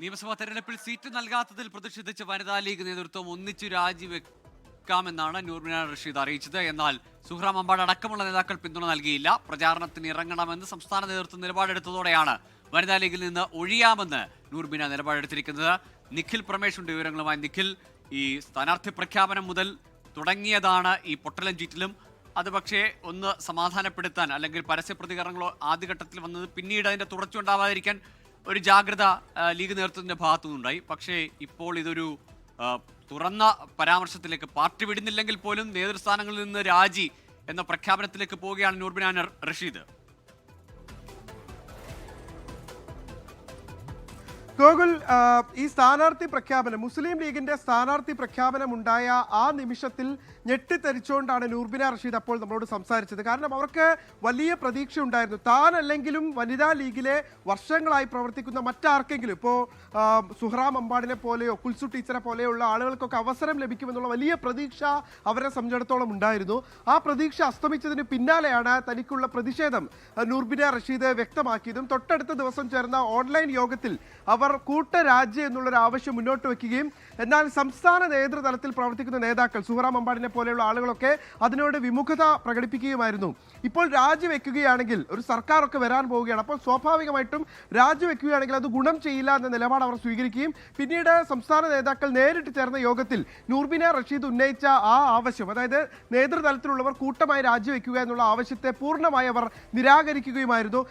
നിയമസഭാ തെരഞ്ഞെടുപ്പിൽ സീറ്റ് നൽകാത്തതിൽ പ്രതിഷേധിച്ച് വനിതാ ലീഗ് നേതൃത്വം ഒന്നിച്ചു രാജിവെക്കാമെന്നാണ് നൂർമിന റഷീദ് അറിയിച്ചത്. എന്നാൽ സുഹ്റാം അമ്പാട് അടക്കമുള്ള നേതാക്കൾ പിന്തുണ നൽകിയില്ല. പ്രചാരണത്തിന് ഇറങ്ങണമെന്ന് സംസ്ഥാന നേതൃത്വം നിലപാടെടുത്തതോടെയാണ് വനിതാ ലീഗിൽ നിന്ന് ഒഴിയാമെന്ന് നൂർമിന നിലപാടെടുത്തിരിക്കുന്നത്. നിഖിൽ പ്രമേഷുണ്ട് വിവരങ്ങളുമായി. നിഖിൽ, ഈ സ്ഥാനാർത്ഥി പ്രഖ്യാപനം മുതൽ തുടങ്ങിയതാണ് ഈ പൊട്ടലും ചീറ്റലും. അത് പക്ഷേ ഒന്ന് സമാധാനപ്പെടുത്താൻ അല്ലെങ്കിൽ പരസ്യ പ്രതികരണങ്ങളോ ആദ്യഘട്ടത്തിൽ വന്നത്, പിന്നീട് അതിന്റെ തുടർച്ചയുണ്ടാവാതിരിക്കാൻ ഒരു ജാഗ്രത ലീഗ് നേതൃത്വത്തിന്റെ ഭാഗത്തു നിന്നുണ്ടായി. പക്ഷേ ഇപ്പോൾ ഇതൊരു തുറന്ന പരാമർശത്തിലേക്ക്, പാർട്ടി വിടുന്നില്ലെങ്കിൽ പോലും നേതൃസ്ഥാനങ്ങളിൽ നിന്ന് രാജി എന്ന പ്രഖ്യാപനത്തിലേക്ക് പോവുകയാണ് നൂർമിന റഷീദ്. ഗോകുൽ, ഈ സ്ഥാനാർത്ഥി പ്രഖ്യാപനം, മുസ്ലിം ലീഗിന്റെ സ്ഥാനാർത്ഥി പ്രഖ്യാപനം ഉണ്ടായ ആ നിമിഷത്തിൽ ഞെട്ടിത്തെറിച്ചുകൊണ്ടാണ് നൂർമിന റഷീദ് അപ്പോൾ നമ്മളോട് സംസാരിച്ചത്. കാരണം അവർക്ക് വലിയ പ്രതീക്ഷ ഉണ്ടായിരുന്നു. താനല്ലെങ്കിലും വനിതാ ലീഗിലെ വർഷങ്ങളായി പ്രവർത്തിക്കുന്ന മറ്റാർക്കെങ്കിലും, ഇപ്പോൾ സുഹ്റാം അമ്പാടിനെ പോലെയോ കുൽസു ടീച്ചറെ പോലെയുള്ള ആളുകൾക്കൊക്കെ അവസരം ലഭിക്കുമെന്നുള്ള വലിയ പ്രതീക്ഷ അവരെ സംബന്ധിച്ചിടത്തോളം ഉണ്ടായിരുന്നു. ആ പ്രതീക്ഷ അസ്തമിച്ചതിന് പിന്നാലെയാണ് തനിക്കുള്ള പ്രതിഷേധം നൂർമിന റഷീദ് വ്യക്തമാക്കിയതും. തൊട്ടടുത്ത ദിവസം ചേർന്ന ഓൺലൈൻ യോഗത്തിൽ അവർ കൂട്ടരാജ്യം എന്നുള്ളൊരു ആവശ്യം മുന്നോട്ട് വയ്ക്കുകയും, എന്നാൽ സംസ്ഥാന നേതൃതലത്തിൽ പ്രവർത്തിക്കുന്ന നേതാക്കൾ, സുഹ്റാം അമ്പാടിനെ പോലെയുള്ള ആളുകളൊക്കെ അതിനോട് വിമുഖത പ്രകടിപ്പിക്കുകയുമായിരുന്നു. ഇപ്പോൾ രാജിവെക്കുകയാണെങ്കിൽ ഒരു സർക്കാരൊക്കെ വരാൻ പോവുകയാണ്, അപ്പോൾ സ്വാഭാവികമായിട്ടും രാജിവെക്കുകയാണെങ്കിൽ അത് ഗുണം ചെയ്യില്ല എന്ന നിലപാട് അവർ സ്വീകരിക്കുകയും, പിന്നീട് സംസ്ഥാന നേതാക്കൾ നേരിട്ട് ചേർന്ന യോഗത്തിൽ നൂർമിന റഷീദ് ഉന്നയിച്ച ആ ആവശ്യം, അതായത് നേതൃതലത്തിലുള്ളവർ കൂട്ടമായി രാജിവെക്കുക എന്നുള്ള ആവശ്യത്തെ പൂർണ്ണമായി അവർ നിരാകരിക്കുകയുമായിരുന്നു.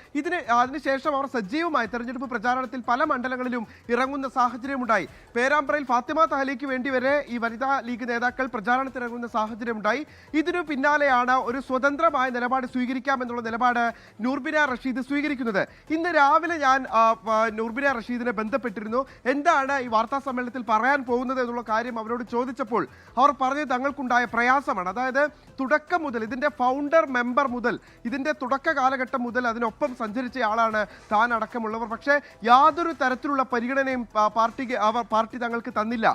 അതിനുശേഷം അവർ സജീവമായി തെരഞ്ഞെടുപ്പ് പ്രചാരണത്തിൽ പല മണ്ഡലങ്ങളിലും ഇറങ്ങുന്ന സാഹചര്യമുണ്ടായി. പേരാമ്പ്രയിൽ ഫാത്തിമ തഹ്ലിക്ക് വേണ്ടി വരെ ഈ വനിതാ ലീഗ് നേതാക്കൾ പ്രചാരണത്തിനിറങ്ങുന്ന സാഹചര്യമുണ്ടായി. ഇതിനു പിന്നാലെയാണ് ഒരു സ്വതന്ത്രമായ നിലപാട് സ്വീകരിക്കാമെന്നുള്ള നിലപാട് നൂർമിന റഷീദ് സ്വീകരിക്കുന്നത്. ഇന്ന് രാവിലെ ഞാൻ നൂർമിന റഷീദിനെ ബന്ധപ്പെട്ടിരുന്നു. എന്താണ് ഈ വാർത്താ സമ്മേളനത്തിൽ പറയാൻ പോകുന്നത് എന്നുള്ള കാര്യം അവരോട് ചോദിച്ചപ്പോൾ അവർ പറഞ്ഞത് തങ്ങൾക്കുണ്ടായ പ്രയാസമാണ്. അതായത് തുടക്കം മുതൽ, ഇതിന്റെ ഫൗണ്ടർ മെമ്പർ മുതൽ, ഇതിന്റെ തുടക്ക കാലഘട്ടം മുതൽ അതിനൊപ്പം സഞ്ചരിച്ച ആളാണ് താൻ അടക്കമുള്ളവർ. പക്ഷേ യാതൊരു തരത്തിലുള്ള പരിഗണനയും പാർട്ടി തങ്ങൾക്ക് തന്നില്ല.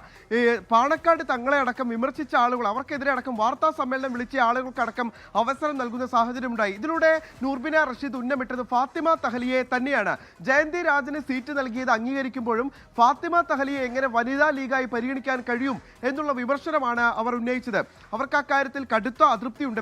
പാണക്കാട് തങ്ങളെ അടക്കം വിമർശിച്ച ആളുകൾ, അവർക്കെതിരെ അടക്കം വാർത്താ സമ്മേളനം വിളിച്ച ആളുകൾക്കടക്കം അവസരം നൽകുന്ന സാഹചര്യമുണ്ടായി. ഇതിലൂടെ നൂർമിന റഷീദ് ഉന്നമിട്ടത് ഫാത്തിമ തഹ്ലിയെ തന്നെയാണ്. ജയന്തി രാജന് സീറ്റ് നൽകിയത് അംഗീകരിക്കുമ്പോഴും ഫാത്തിമ തഹ്ലിയെ എങ്ങനെ വനിതാ ലീഗായി പരിഗണിക്കാൻ കഴിയും എന്നുള്ള വിമർശനമാണ് അവർ ഉന്നയിച്ചത്. അവർക്ക് അക്കാര്യത്തിൽ കടുത്ത അതൃപ്തിയുണ്ട്.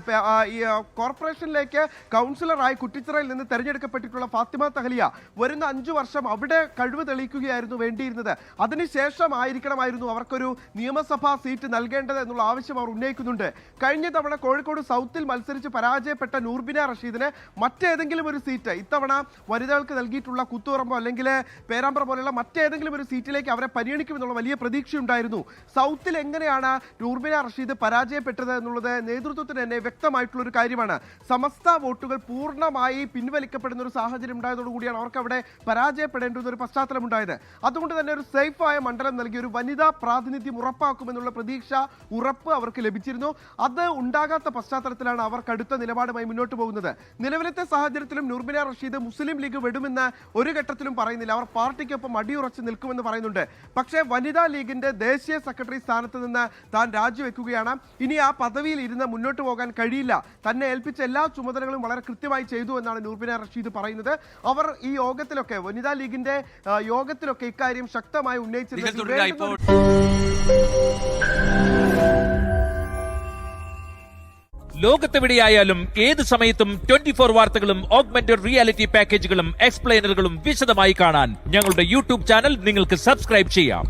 കോർപ്പറേഷനിലേക്ക് കൗൺസിലറായി കുറ്റിച്ചിറയിൽ നിന്ന് തെരഞ്ഞെടുക്കപ്പെട്ടിട്ടുള്ള ഫാത്തിമ തഹ്ലിയ വരുന്ന 5 വർഷം അവിടെ കഴിവ് തെളിയിക്കുകയായിരുന്നു വേണ്ടിയിരുന്നത്. അതിനുശേഷമായിരിക്കണമായിരുന്നു അവർക്കൊരു നിയമസഭാ സീറ്റ് നൽകേണ്ടത് എന്നുള്ള ആവശ്യം അവർ ഉന്നയിക്കുന്നുണ്ട്. കഴിഞ്ഞ തവണ കോഴിക്കോട് സൗത്തിൽ മത്സരിച്ച് പരാജയപ്പെട്ട നൂർമിന റഷീദിന് മറ്റേതെങ്കിലും ഒരു സീറ്റ്, ഇത്തവണ വനിതകൾക്ക് നൽകിയിട്ടുള്ള കൂത്തുപറമ്പോ അല്ലെങ്കിൽ പേരാമ്പ്ര പോലെയുള്ള മറ്റേതെങ്കിലും ഒരു സീറ്റിലേക്ക് അവരെ പരിഗണിക്കുമെന്നുള്ള വലിയ പ്രതീക്ഷയുണ്ടായിരുന്നു. സൗത്തിൽ എങ്ങനെയാണ് നൂർമിന റഷീദ് പരാജയപ്പെട്ടത് എന്നുള്ളത് നേതൃത്വത്തിന് തന്നെ വ്യക്തമായിട്ടുള്ള ഒരു കാര്യമാണ്. സമസ്ത വോട്ടുകൾ പൂർണ്ണമായി പിൻവലിക്കപ്പെടുന്ന ഒരു സാഹചര്യം ഉണ്ടായതോടുകൂടിയാണ് അവർക്ക് അവിടെ പരാജയപ്പെടേണ്ടുന്ന ഒരു പശ്ചാത്തലം ഉണ്ടായത്. അതുകൊണ്ട് തന്നെ ഒരു സേഫായ മണ്ഡലം നൽകി ഒരു വനിതാ പ്രാതിനിധ്യം ഉറപ്പാക്കുമെന്നുള്ള പ്രതീക്ഷ, ഉറപ്പ് അവർക്ക് ലഭിച്ചിരുന്നു. അത് ഉണ്ടാകാത്ത പശ്ചാത്തലത്തിലാണ് അവർ കടുത്ത നിലപാടുമായി മുന്നോട്ട് പോകുന്നത്. നിലവിലത്തെ സാഹചര്യത്തിലും നൂർമിന റഷീദ് മുസ്ലിം ലീഗ് വിടുമെന്ന് ഒരു ഘട്ടത്തിലും പറയുന്നില്ല. അവർ പാർട്ടിക്കൊപ്പം അടിയുറച്ച് നിൽക്കുമെന്ന് പറയുന്നുണ്ട്. പക്ഷേ വനിതാ ലീഗിന്റെ ദേശീയ സെക്രട്ടറി സ്ഥാനത്ത് നിന്ന് താൻ രാജിവെക്കുകയാണ്. ഇനി ആ പദവിയിൽ ഇരുന്ന് മുന്നോട്ട് പോകാൻ കഴിയില്ല. തന്നെ ഏൽപ്പിച്ച എല്ലാ ചുമതലകളും വളരെ കൃത്യമായി ചെയ്തു എന്നാണ് നൂർമിന റഷീദ് പറയുന്നത്. അവർ ഈ യോഗത്തിലൊക്കെ, വനിതാ ലീഗിന്റെ യോഗത്തിലൊക്കെ ഇക്കാര്യം ശക്തമായി ഉന്നയിച്ചിരുന്നു. ലോകത്തെവിടെയായാലും ഏത് സമയത്തും 24 വാർത്തകളും ഓഗ്മെന്റഡ് റിയാലിറ്റി പാക്കേജുകളും എക്സ്പ്ലെയിനറുകളും വിശദമായി കാണാൻ ഞങ്ങളുടെ യൂട്യൂബ് ചാനൽ നിങ്ങൾക്ക് സബ്സ്ക്രൈബ് ചെയ്യാം.